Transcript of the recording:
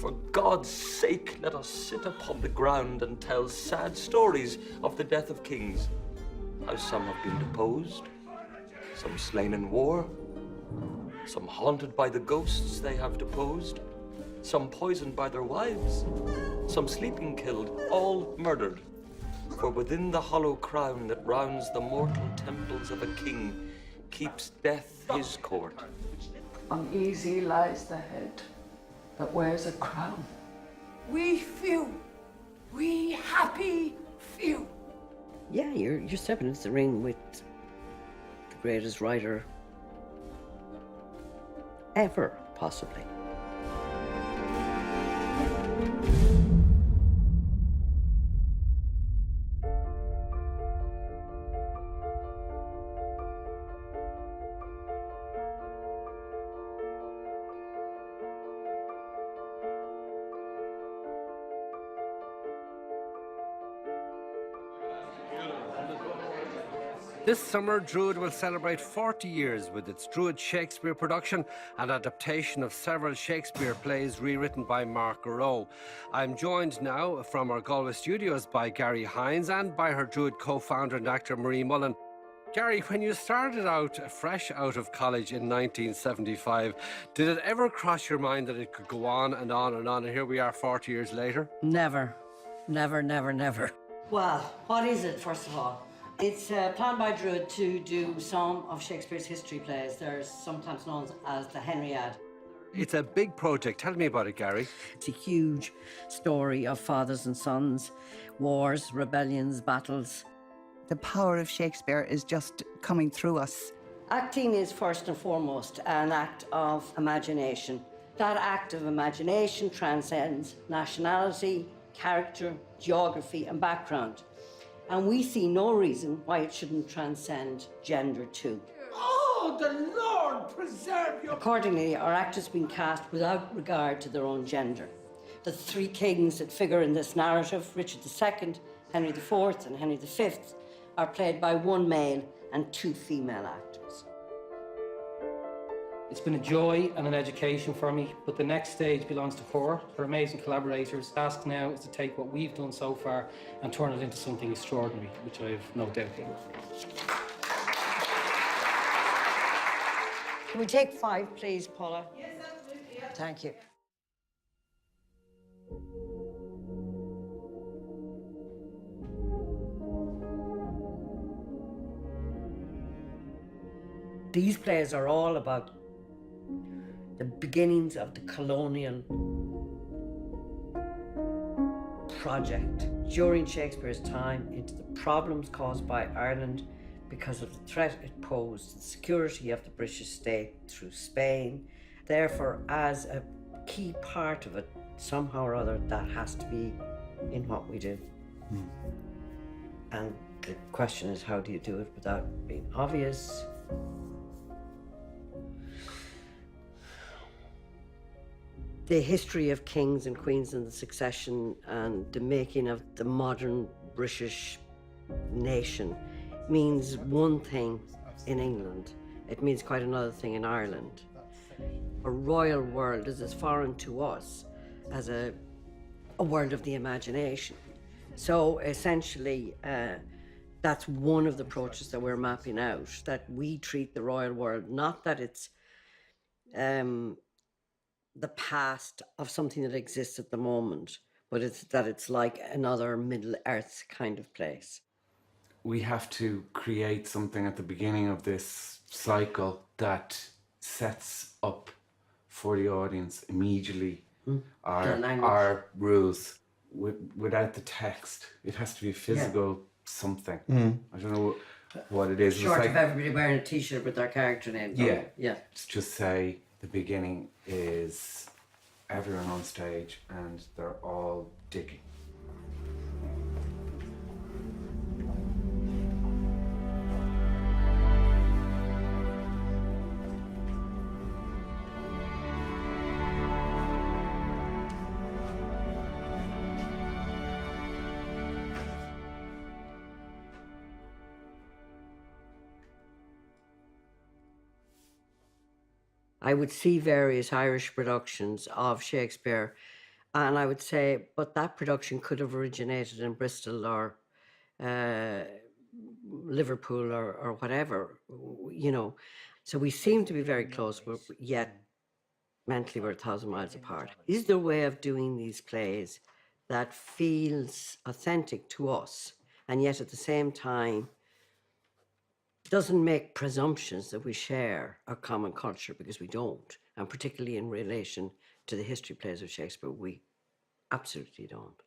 For God's sake, let us sit upon the ground and tell sad stories of the death of kings. How some have been deposed, some slain in war, some haunted by the ghosts they have deposed, some poisoned by their wives, some sleeping killed, all murdered. For within the hollow crown that rounds the mortal temples of a king keeps death his court. Uneasy lies the head that wears a crown. We few, we happy few. Yeah, you're stepping into the ring with the greatest writer ever, possibly. This summer, Druid will celebrate 40 years with its Druid Shakespeare production and adaptation of several Shakespeare plays rewritten by Mark Rowe. I'm joined now from our Galway studios by Gary Hines and by her Druid co-founder and actor Marie Mullen. Gary, when you started out fresh out of college in 1975, did it ever cross your mind that it could go on and on and on, and here we are 40 years later? Never, never, never, never. Well, what is it, first of all? It's planned by Druid to do some of Shakespeare's history plays. They're sometimes known as the Henriade. It's a big project. Tell me about it, Gary. It's a huge story of fathers and sons, wars, rebellions, battles. The power of Shakespeare is just coming through us. Acting is first and foremost an act of imagination. That act of imagination transcends nationality, character, geography, and background. And we see no reason why it shouldn't transcend gender too. Oh, the Lord preserve you! Accordingly, our actors have been cast without regard to their own gender. The three kings that figure in this narrative, Richard II, Henry IV, and Henry V, are played by one male and two female actors. It's been a joy and an education for me, but the next stage belongs to her amazing collaborators. The task now is to take what we've done so far and turn it into something extraordinary, which I have no doubt they will. Can we take 5, please, Paula? Yes, absolutely. Yeah. Thank you. These plays are all about the beginnings of the colonial project during Shakespeare's time, into the problems caused by Ireland because of the threat it posed to the security of the British state through Spain. Therefore, as a key part of it, somehow or other, that has to be in what we do. And the question is, how do you do it without being obvious? The history of kings and queens and the succession and the making of the modern British nation means one thing in England. It means quite another thing in Ireland. A royal world is as foreign to us as a world of the imagination. So essentially, that's one of the approaches that we're mapping out, that we treat the royal world, not that it's the past of something that exists at the moment, but it's that it's like another Middle Earth kind of place. We have to create something at the beginning of this cycle that sets up for the audience immediately our rules without the text. It has to be a physical something. I don't know what it is. Short of everybody wearing a t-shirt with their character name. Yeah. Yeah. Just say the beginning is everyone on stage and they're all digging. I would see various Irish productions of Shakespeare And I would say, but that production could have originated in Bristol or Liverpool or whatever, you know. So we seem to be very close, but yet mentally we're 1,000 miles apart. Is there a way of doing these plays that feels authentic to us and yet at the same time doesn't make presumptions that we share our common culture, because we don't, and particularly in relation to the history plays of Shakespeare, we absolutely don't.